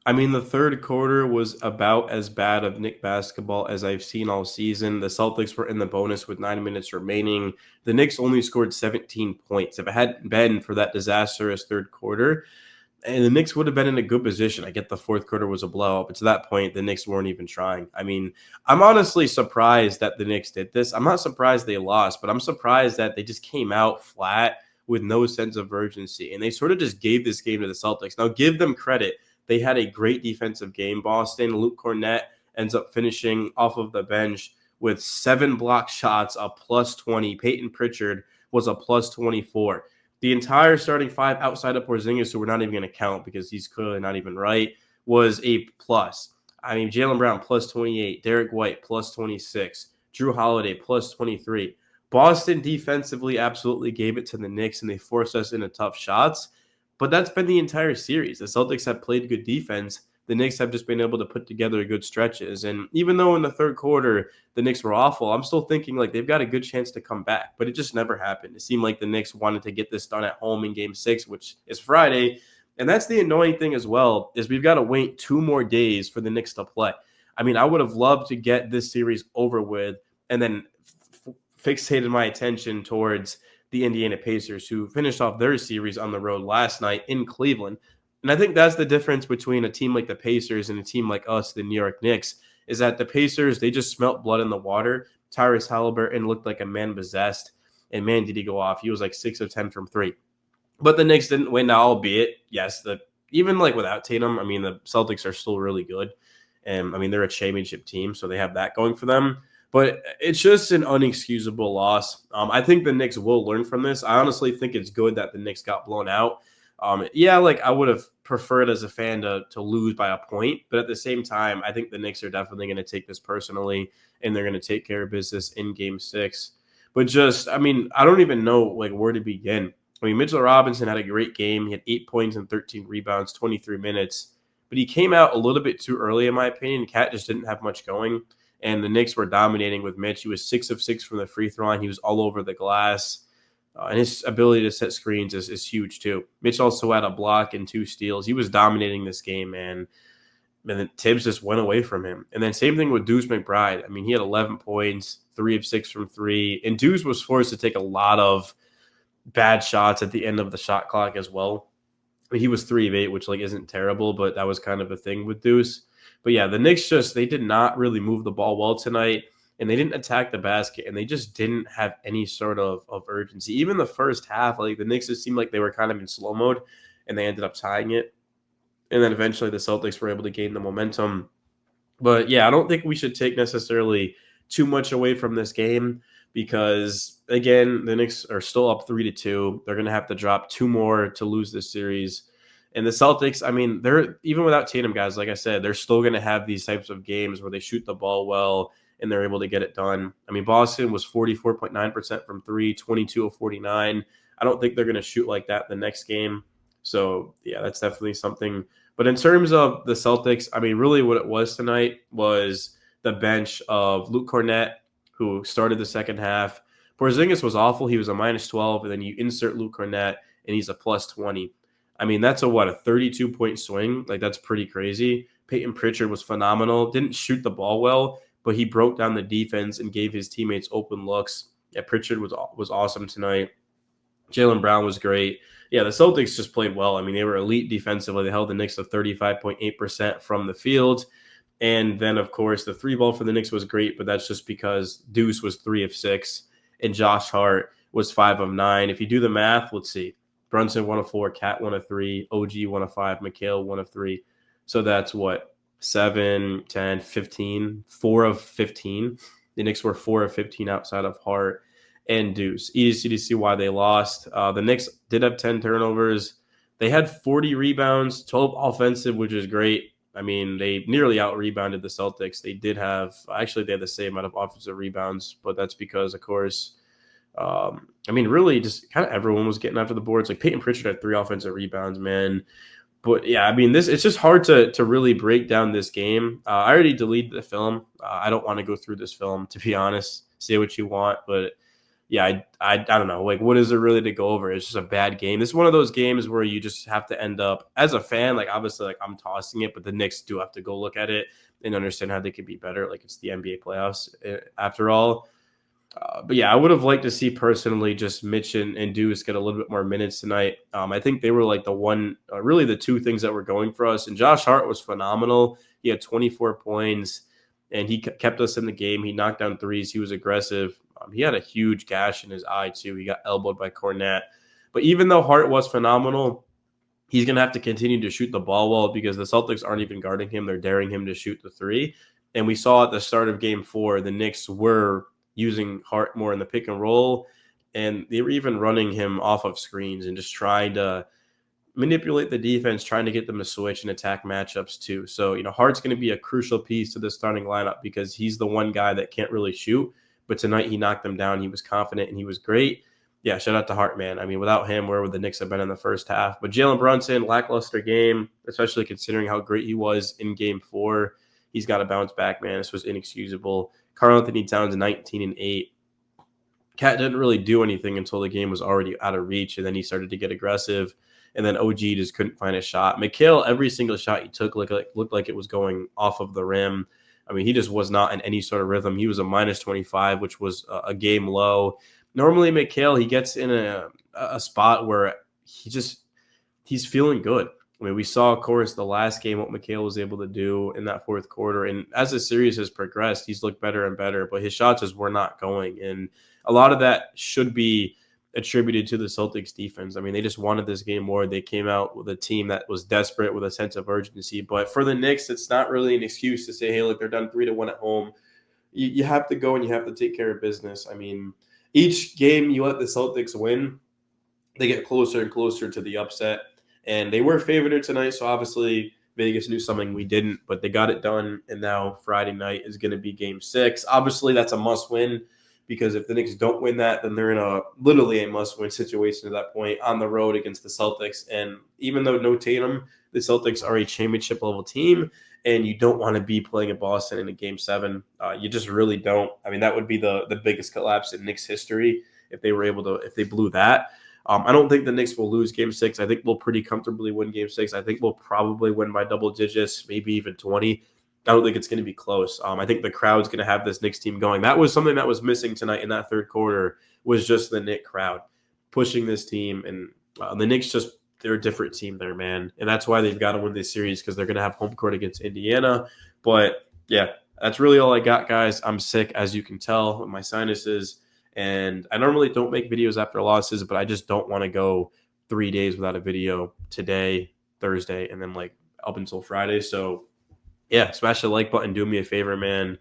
I mean, the third quarter was about as bad of Knick basketball as I've seen all season. The Celtics were in the bonus with 9 minutes remaining. The Knicks only scored 17 points. If it hadn't been for that disastrous third quarter, and the Knicks would have been in a good position. I get the fourth quarter was a blowout, but to that point, the Knicks weren't even trying. I mean, I'm honestly surprised that the Knicks did this. I'm not surprised they lost, but I'm surprised that they just came out flat with no sense of urgency. And they sort of just gave this game to the Celtics. Now, give them credit. They had a great defensive game. Boston, Luke Cornett ends up finishing off of the bench with 7 block shots, a plus 20. Peyton Pritchard was a plus 24. The entire starting five outside of Porzingis, who we're not even going to count because he's clearly not even right, was a plus. I mean, Jaylen Brown plus 28, Derek White plus 26, Drew Holiday plus 23. Boston defensively absolutely gave it to the Knicks, and they forced us into tough shots. But that's been the entire series. The Celtics have played good defense. The Knicks have just been able to put together good stretches. And even though in the third quarter the Knicks were awful, I'm still thinking like they've got a good chance to come back. But it just never happened. It seemed like the Knicks wanted to get this done at home in Game 6, which is Friday. And that's the annoying thing as well, is we've got to wait 2 more days for the Knicks to play. I mean, I would have loved to get this series over with and then fixated my attention towards the Indiana Pacers, who finished off their series on the road last night in Cleveland. And I think that's the difference between a team like the Pacers and a team like us, the New York Knicks, is that the Pacers, they just smelt blood in the water. Tyrese Halliburton looked like a man possessed, and man, did he go off. He was like 6 of 10 from 3. But the Knicks didn't win, now, albeit, yes, even like without Tatum, I mean, the Celtics are still really good. And I mean, they're a championship team, so they have that going for them. But it's just an unexcusable loss. I think the Knicks will learn from this. I honestly think it's good that the Knicks got blown out. Yeah, like I would have preferred as a fan to lose by a point, but at the same time, I think the Knicks are definitely going to take this personally, and they're going to take care of business in Game 6. But just, I mean, I don't even know like where to begin. I mean, Mitchell Robinson had a great game. He had 8 points and 13 rebounds, 23 minutes, but he came out a little bit too early, in my opinion. Cat just didn't have much going, and the Knicks were dominating with Mitch. He was 6 of 6 from the free throw line. He was all over the glass. And his ability to set screens is huge too. Mitch also had a block and 2 steals. He was dominating this game, man. And then Tibbs just went away from him. And then same thing with Deuce McBride. I mean, he had 11 points, 3 of 6 from 3. And Deuce was forced to take a lot of bad shots at the end of the shot clock as well. I mean, he was 3 of 8, which like isn't terrible, but that was kind of a thing with Deuce. But yeah, the Knicks they did not really move the ball well tonight, and they didn't attack the basket, and they just didn't have any sort of urgency. Even the first half, like the Knicks just seemed like they were kind of in slow mode, and they ended up tying it. And then eventually the Celtics were able to gain the momentum. But yeah, I don't think we should take necessarily too much away from this game because again, the Knicks are still up 3-2. They're going to have to drop 2 more to lose this series. And the Celtics, I mean, they're even without Tatum, guys, like I said, they're still going to have these types of games where they shoot the ball well and they're able to get it done. I mean, Boston was 44.9% from 3, 22 of 49. I don't think they're going to shoot like that the next game. So, yeah, that's definitely something. But in terms of the Celtics, I mean, really what it was tonight was the bench of Luke Cornett, who started the second half. Porzingis was awful. He was a minus 12, and then you insert Luke Cornett, and he's a plus 20. I mean, that's a 32-point swing. Like, that's pretty crazy. Peyton Pritchard was phenomenal. Didn't shoot the ball well, but he broke down the defense and gave his teammates open looks. Yeah, Pritchard was awesome tonight. Jaylen Brown was great. Yeah, the Celtics just played well. I mean, they were elite defensively. They held the Knicks to 35.8% from the field. And then, of course, the 3 ball for the Knicks was great, but that's just because Deuce was 3 of 6 and Josh Hart was 5 of 9. If you do the math, let's see. Brunson 1 of 4, Cat 1 of 3, OG 1 of 5, McHale 1 of 3. So that's what? 7, 10, 15, 4 of 15. The Knicks were 4 of 15 outside of Hart and Deuce. Easy to see why they lost. The Knicks did have 10 turnovers. They had 40 rebounds, 12 offensive, which is great. I mean, they nearly out-rebounded the Celtics. They had the same amount of offensive rebounds, but that's because, of course, I mean, really just kind of everyone was getting after the boards. Like Peyton Pritchard had 3 offensive rebounds, man. But yeah, I mean, it's just hard to really break down this game. I already deleted the film. I don't want to go through this film, to be honest. Say what you want, but yeah, I don't know. Like, what is there really to go over? It's just a bad game. This is one of those games where you just have to end up as a fan. Like, obviously, like I'm tossing it, but the Knicks do have to go look at it and understand how they could be better. Like, it's the NBA playoffs after all. But yeah, I would have liked to see personally just Mitch and Deuce get a little bit more minutes tonight. I think they were like really the two things that were going for us. And Josh Hart was phenomenal. He had 24 points and he kept us in the game. He knocked down threes. He was aggressive. He had a huge gash in his eye too. He got elbowed by Cornette. But even though Hart was phenomenal, he's going to have to continue to shoot the ball well because the Celtics aren't even guarding him. They're daring him to shoot the three. And we saw at the start of game 4, the Knicks were using Hart more in the pick and roll. And they were even running him off of screens and just trying to manipulate the defense, trying to get them to switch and attack matchups too. So, Hart's going to be a crucial piece to the starting lineup because he's the one guy that can't really shoot. But tonight he knocked them down. He was confident and he was great. Yeah, shout out to Hart, man. I mean, without him, where would the Knicks have been in the first half? But Jalen Brunson, lackluster game, especially considering how great he was in game 4. He's got to bounce back, man. This was inexcusable. Karl-Anthony Towns, 19 and 8. Cat didn't really do anything until the game was already out of reach, and then he started to get aggressive. And then OG just couldn't find a shot. Mikhail, every single shot he took looked like it was going off of the rim. I mean, he just was not in any sort of rhythm. He was a minus 25, which was a game low. Normally, Mikhail, he gets in a spot where he's feeling good. I mean, we saw, of course, the last game what Mikhail was able to do in that fourth quarter. And as the series has progressed, he's looked better and better, but his shots just were not going. And a lot of that should be attributed to the Celtics defense. I mean, they just wanted this game more. They came out with a team that was desperate with a sense of urgency. But for the Knicks, it's not really an excuse to say, hey, look, they're done 3-1 at home. You have to go and you have to take care of business. I mean, each game you let the Celtics win, they get closer and closer to the upset. And they were favored tonight, so obviously Vegas knew something we didn't, but they got it done. And now Friday night is going to be game 6. Obviously, that's a must-win because if the Knicks don't win that, then they're in literally a must-win situation at that point on the road against the Celtics. And even though no Tatum, the Celtics are a championship-level team, and you don't want to be playing in Boston in a game 7. You just really don't. I mean, that would be the biggest collapse in Knicks history if they blew that. I don't think the Knicks will lose game 6. I think we'll pretty comfortably win game 6. I think we'll probably win by double digits, maybe even 20. I don't think it's going to be close. I think the crowd's going to have this Knicks team going. That was something that was missing tonight in that third quarter was just the Knicks crowd pushing this team. And the Knicks they're a different team there, man. And that's why they've got to win this series because they're going to have home court against Indiana. But, yeah, that's really all I got, guys. I'm sick, as you can tell, with my sinuses. And I normally don't make videos after losses, but I just don't want to go 3 days without a video today, Thursday, and then up until Friday. So, yeah, smash the like button. Do me a favor, man.